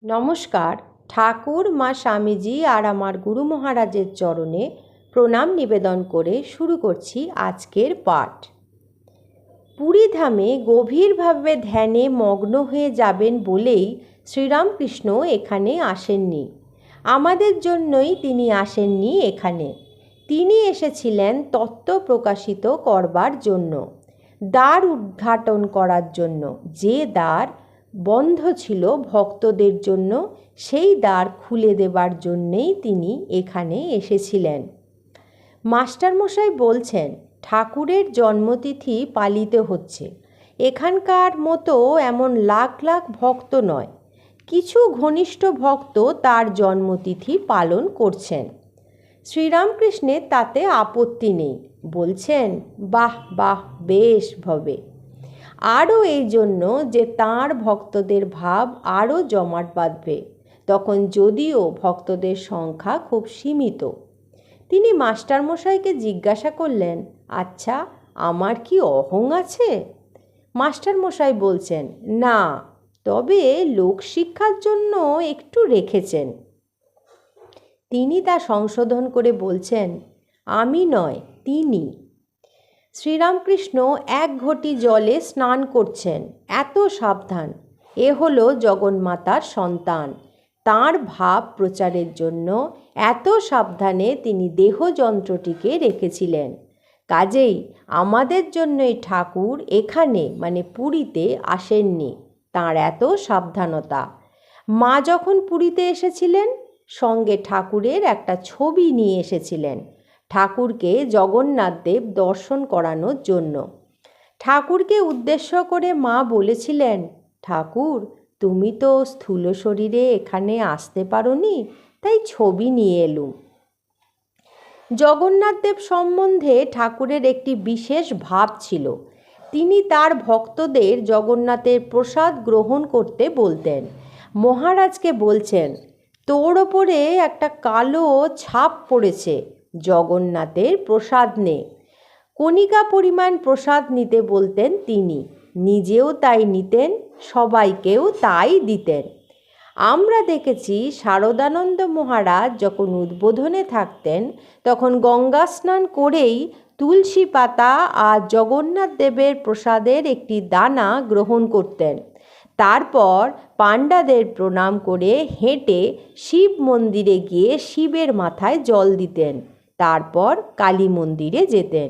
নমস্কার। ঠাকুর মা স্বামীজি আর আমার গুরু মহারাজের চরণে প্রণাম নিবেদন করে শুরু করছি আজকের পাঠ। পুরীধামে গভীরভাবে ধ্যানে মগ্ন হয়ে যাবেন বলেই শ্রীরামকৃষ্ণ এখানে আসেননি। আমাদের জন্যই তিনি আসেননি এখানে। তিনি এসেছিলেন তত্ত্ব প্রকাশিত করবার জন্য, দ্বার উদ্ঘাটন করার জন্য। যে দ্বার বন্ধ ছিল ভক্তদের জন্য, সেই দ্বার খুলে দেবার জন্যেই তিনি এখানে এসেছিলেন। মাস্টারমশাই বলছেন ঠাকুরের জন্মতিথি পালিত হচ্ছে। এখানকার মতো এমন লাখ লাখ ভক্ত নয়, কিছু ঘনিষ্ঠ ভক্ত তার জন্মতিথি পালন করছেন। শ্রীরামকৃষ্ণের তাতে আপত্তি নেই, বলছেন বাহ বাহ, বেশ হবে। আরও এই জন্য যে তাঁর ভক্তদের ভাব আরও জমাট বাঁধবে, তখন যদিও ভক্তদের সংখ্যা খুব সীমিত। তিনি মাস্টারমশাইকে জিজ্ঞাসা করলেন, আচ্ছা, আমার কি অহং আছে? মাস্টারমশাই বলছেন, না, তবে লোকশিক্ষার জন্য একটু রেখেছেন। তিনি তা সংশোধন করে বলছেন, আমি নয়, তিনি। শ্রীরামকৃষ্ণ এক ঘটি জলে স্নান করছেন, এত সাবধান। এ হলো জগন্মাতার সন্তান। তাঁর ভাব প্রচারের জন্য এত সাবধানে তিনি দেহযন্ত্রটিকে রেখেছিলেন। কাজেই আমাদের জন্যই ঠাকুর এখানে মানে পুরীতে আসেননি, তাঁর এত সাবধানতা। মা যখন পুরীতে এসেছিলেন, সঙ্গে ঠাকুরের একটা ছবি নিয়ে এসেছিলেন, ঠাকুরকে জগন্নাথদেব দর্শন করানোর জন্য। ঠাকুরকে উদ্দেশ্য করে মা বলেছিলেন, ঠাকুর, তুমি তো স্থূল শরীরে এখানে আসতে পারোনি, তাই ছবি নিয়ে এলুম। জগন্নাথদেব সম্বন্ধে ঠাকুরের একটি বিশেষ ভাব ছিল। তিনি তার ভক্তদের জগন্নাথের প্রসাদ গ্রহণ করতে বলতেন। মহারাজকে বলছেন, তোর ওপরে একটা কালো ছাপ পড়েছে, জগন্নাথের প্রসাদ নে। কণিকা পরিমাণ প্রসাদ নিতে বলতেন তিনি, নিজেও তাই নিতেন, সবাইকেও তাই দিতেন। আমরা দেখেছি শারদানন্দ মহারাজ যখন উদ্বোধনে থাকতেন, তখন গঙ্গা স্নান করেই তুলসী পাতা আর জগন্নাথ দেবের প্রসাদের একটি দানা গ্রহণ করতেন। তারপর পাণ্ডাদের প্রণাম করে হেঁটে শিব মন্দিরে গিয়ে শিবের মাথায় জল দিতেন, তারপর কালী মন্দিরে যেতেন।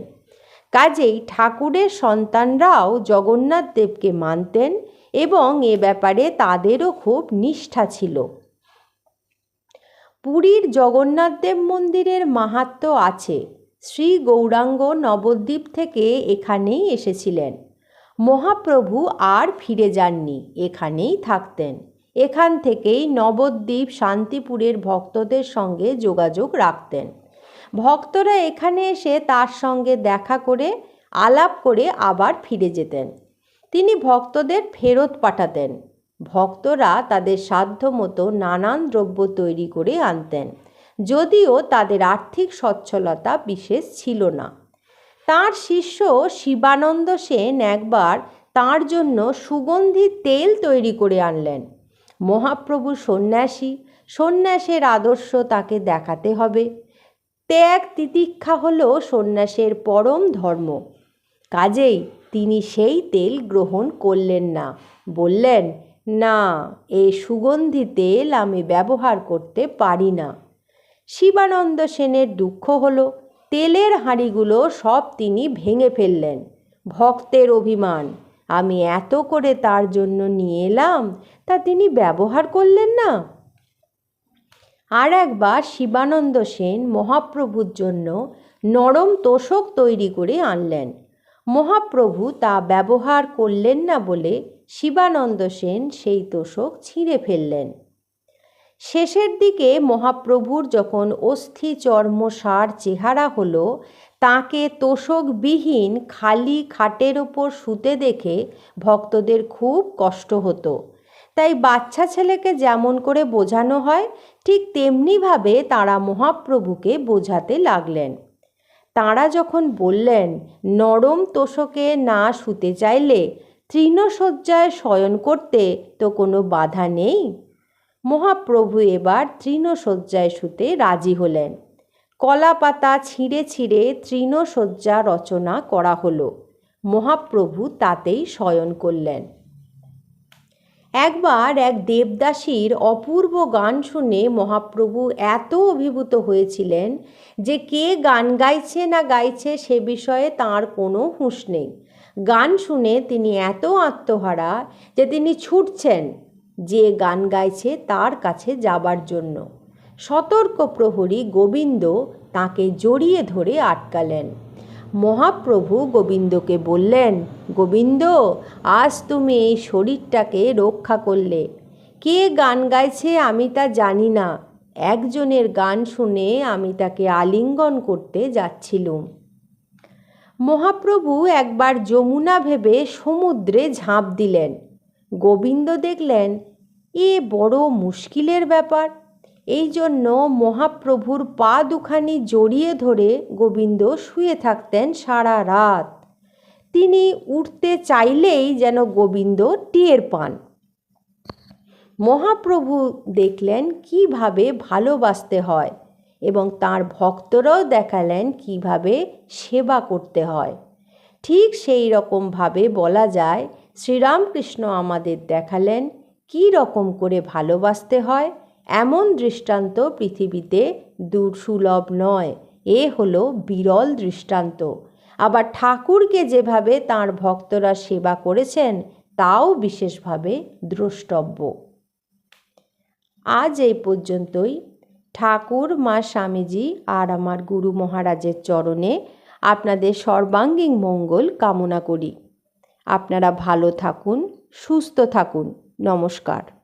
কাজেই ঠাকুরের সন্তানরাও জগন্নাথ দেবকে মানতেন এবং এ ব্যাপারে তাদেরও খুব নিষ্ঠা ছিল। পুরীর জগন্নাথদেব মন্দিরের মাহাত্ম্য আছে। শ্রী গৌরাঙ্গ নবদ্বীপ থেকে এখানেই এসেছিলেন। মহাপ্রভু আর ফিরে যাননি, এখানেই থাকতেন। এখান থেকেই নবদ্বীপ শান্তিপুরের ভক্তদের সঙ্গে যোগাযোগ রাখতেন। ভক্তরা এখানে এসে তার সঙ্গে দেখা করে আলাপ করে আবার ফিরে যেতেন। তিনি ভক্তদের ফেরত পাঠাতেন। ভক্তরা তাদের সাধ্যমতো নানান দ্রব্য তৈরি করে আনতেন, যদিও তাদের আর্থিক সচ্ছলতা বিশেষ ছিল না। তাঁর শিষ্য শিবানন্দ সেন একবার তাঁর জন্য সুগন্ধি তেল তৈরি করে আনলেন। মহাপ্রভু সন্ন্যাসী, সন্ন্যাসের আদর্শ তাকে দেখাতে হবে। ত্যাগ তিতিক্ষা হল সন্ন্যাসের পরম ধর্ম। কাজেই তিনি সেই তেল গ্রহণ করলেন না, বললেন, না, এ সুগন্ধি তেল আমি ব্যবহার করতে পারি না। শিবানন্দ সেনের দুঃখ হলো, তেলের হাঁড়িগুলো সব তিনি ভেঙে ফেললেন। ভক্তের অভিমান, আমি এত করে তার জন্য নিয়ে এলাম, তা তিনি ব্যবহার করলেন না। আর একবার শিবানন্দ সেন মহাপ্রভুর জন্য নরম তোশক তৈরি করে আনলেন। মহাপ্রভু তা ব্যবহার করলেন না বলে শিবানন্দ সেন সেই তোশক ছিঁড়ে ফেললেন। শেষের দিকে মহাপ্রভুর যখন অস্থি চর্মসার চেহারা হলো, তাঁকে তোশকবিহীন খালি খাটের ওপর শুতে দেখে ভক্তদের খুব কষ্ট হতো। তাই বাচ্চা ছেলেকে যেমন করে বোঝানো হয়, ঠিক তেমনিভাবে তাঁরা মহাপ্রভুকে বোঝাতে লাগলেন। তাঁরা যখন বললেন, নরম তোশকে না শুতে চাইলে তৃণশয্যায় শয়ন করতে তো কোনো বাধা নেই। মহাপ্রভু এবার তৃণশয্যায় শুতে রাজি হলেন। কলা পাতা ছিঁড়ে ছিঁড়ে তৃণশয্যা রচনা করা হলো। মহাপ্রভু তাতেই শয়ন করলেন। একবার এক দেবদাসীর অপূর্ব গান শুনে মহাপ্রভু এত অভিভূত হয়েছিলেন যে কে গান গাইছে না গাইছে সে বিষয়ে তাঁর কোনো হুঁশ নেই। গান শুনে তিনি এত আত্মহারা যে তিনি ছুটছেন যে গান গাইছে তার কাছে যাবার জন্য। সতর্ক প্রহরী গোবিন্দ তাকে জড়িয়ে ধরে আটকালেন। মহাপ্রভু গোবিন্দকে বললেন, গোবিন্দ, আজ তুমি এই শরীরটাকে রক্ষা করলে। কে গান গাইছে আমি তা জানি না। একজনের গান শুনে আমি তাকে আলিঙ্গন করতে যাচ্ছিলুম। মহাপ্রভু একবার যমুনা ভেবে সমুদ্রে ঝাঁপ দিলেন। গোবিন্দ দেখলেন এ বড় মুশকিলের ব্যাপার। এই জন্য মহাপ্রভুর পা দুখানি জড়িয়ে ধরে গোবিন্দ শুয়ে থাকতেন সারা রাত। তিনি উঠতে চাইলেই যেন গোবিন্দ টের পান। মহাপ্রভু দেখলেন কিভাবে ভালোবাসতে হয় এবং তাঁর ভক্তরাও দেখালেন কিভাবে সেবা করতে হয়। ঠিক সেই রকমভাবে বলা যায় শ্রীরামকৃষ্ণ আমাদের দেখালেন কী রকম করে ভালোবাসতে হয়। এমন দৃষ্টান্ত পৃথিবীতে দুর্লভ নয়, এ হলো বিরল দৃষ্টান্ত। আবার ঠাকুরকে যেভাবে তাঁর ভক্তরা সেবা করেছেন তাও বিশেষভাবে দ্রষ্টব্য। আজ এই পর্যন্তই। ঠাকুর, মা স্বামীজি আর আমার গুরু মহারাজের চরণে আপনাদের সর্বাঙ্গীন মঙ্গল কামনা করি। আপনারা ভালো থাকুন, সুস্থ থাকুন। নমস্কার।